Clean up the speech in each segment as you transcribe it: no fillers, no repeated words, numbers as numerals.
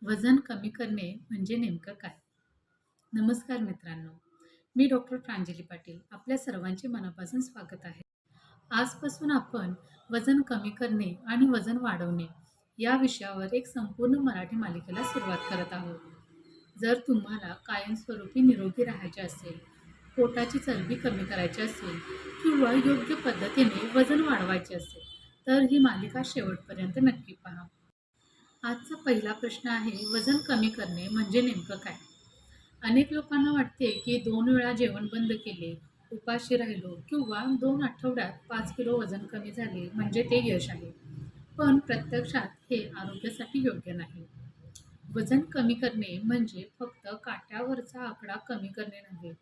वजन कमी करणे म्हणजे नेमकं काय? नमस्कार मित्रांनो, मी डॉक्टर प्रांजली पाटील. आपल्या सर्वांचे मनापासून स्वागत आहे. आजपासून आपण वजन कमी करणे आणि वजन वाढवणे या विषयावर एक संपूर्ण मराठी मालिकेला सुरुवात करत आहोत. जर तुम्हाला कायमस्वरूपी निरोगी राहायचे असेल, पोटाची चरबी कमी करायची असेल किंवा योग्य पद्धतीने वजन वाढवायचे असेल, तर ही मालिका शेवटपर्यंत नक्की पहा. आजचा पहिला प्रश्न आहे, वजन कमी करणे म्हणजे नेमकं काय? अनेक लोकांना वाटते की 2 वेळा जेवण बंद केले, उपाशी राहिलो किंवा 2 आठवड्यात 5 किलो वजन कमी झाले म्हणजे ते यश आहे. पण प्रत्यक्षात हे आरोग्यासाठी योग्य नाही. वजन कमी करणे म्हणजे फक्त काट्यावरचा आकडा कमी करणे नव्हे.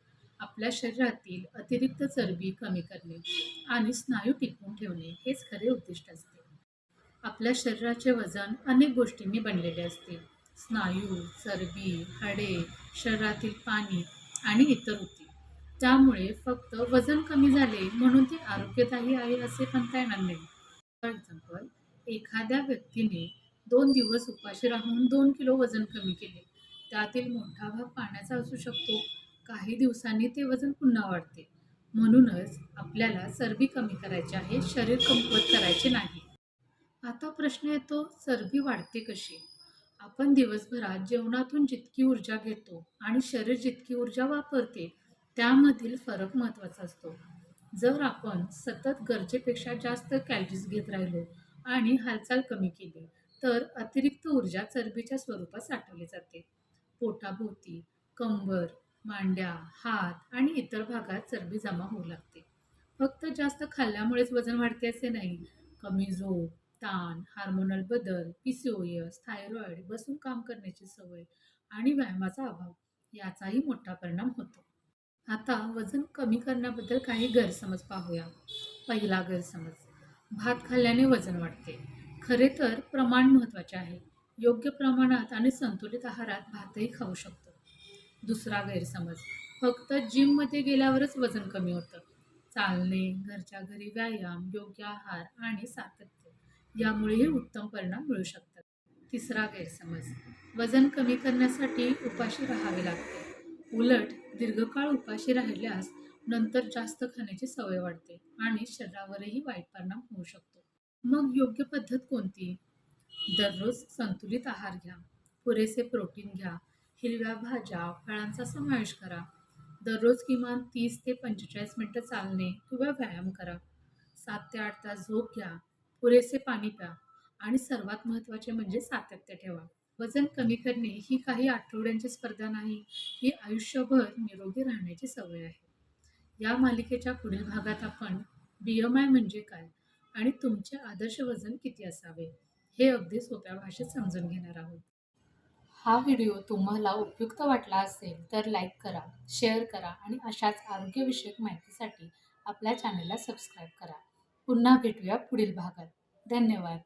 आपल्या शरीरातील अतिरिक्त चरबी कमी करणे आणि स्नायू टिकवून ठेवणे हेच खरे उद्दिष्ट असते. आपल्या शरीराचे वजन अनेक गोष्टींनी बनलेले असते. स्नायू, चरबी, हाडे, शरीरातील पाणी आणि इतर ऊती. त्यामुळे फक्त वजन कमी झाले म्हणून ते आरोग्यदायी आहे असे म्हणता येणार नाही. फॉर एक्झाम्पल, एखाद्या व्यक्तीने 2 दिवस उपाशी राहून 2 किलो वजन कमी केले. त्यातील मोठा भाग पाण्याचा असू शकतो. काही दिवसांनी ते वजन पुन्हा वाढते. म्हणूनच आपल्याला चरबी कमी करायची आहे, शरीर कमकुवत करायचे नाही. आता प्रश्न येतो, चरबी वाढते कशी? आपण दिवसभरात जेवणातून जितकी ऊर्जा घेतो आणि शरीर जितकी ऊर्जा वापरते, त्यामधील फरक महत्त्वाचा असतो. जर आपण सतत गरजेपेक्षा जास्त कॅलरीज घेत राहिलो आणि हालचाल कमी केली, तर अतिरिक्त ऊर्जा चरबीच्या स्वरूपात साठवली जाते. पोटाभोवती, कंबर, मांड्या, हात आणि इतर भागात चरबी जमा होऊ लागते. फक्त जास्त खाल्ल्यामुळेच वजन वाढते असे नाही. कमी झोप, ताण, हार्मोनल बदल, पीसीओएस, थायरॉइड, बसून काम करण्याची सवय आणि व्यायामाचा अभाव याचाही मोठा परिणाम होतो. आता वजन कमी करण्याबद्दल काही गैरसमज पाहूया. पहिला गैरसमज, भात खाल्ल्याने वजन वाढते. खरे तर प्रमाण महत्त्वाचे आहे. योग्य प्रमाणात आणि संतुलित आहारात भातही खाऊ शकतो. दुसरा गैरसमज, फक्त जिममध्ये गेल्यावरच वजन कमी होतं. चालणे, घरच्या घरी व्यायाम, योग्य आहार आणि सातत्य यामुळेही उत्तम परिणाम मिळू शकतात. तिसरा गैरसमज, वजन कमी करण्यासाठी उपाशी राहावे लागते. उलट दीर्घकाळ उपाशी राहिल्यास नंतर जास्त खाण्याची सवय वाढते आणि शरीरावरही वाईट परिणाम होऊ शकतो. मग योग्य पद्धत कोणती? दररोज संतुलित आहार घ्या. पुरेसे प्रोटीन घ्या. हिरव्या भाज्या, फळांचा समावेश करा. दररोज किमान 30 ते 45 मिनिटं चालणे किंवा व्यायाम करा. 7 ते 8 तास झोप घ्या. पुरेसे पाणी प्या आणि सर्वात महत्त्वाचे म्हणजे सातत्य ठेवा. वजन कमी करणे ही काही आठवड्यांची स्पर्धा नाही, ही आयुष्यभर निरोगी राहण्याची सवय आहे. या मालिकेच्या पुढील भागात आपण BMI म्हणजे काय आणि तुमचे आदर्श वजन किती असावे हे अगदी सोप्या भाषेत समजून घेणार आहोत. हा व्हिडिओ तुम्हाला उपयुक्त वाटला असेल तर लाईक करा, शेअर करा आणि अशाच आरोग्यविषयक माहितीसाठी आपल्या चॅनलला सबस्क्राईब करा. पुन्हा भेटूया पुढील भागात. धन्यवाद.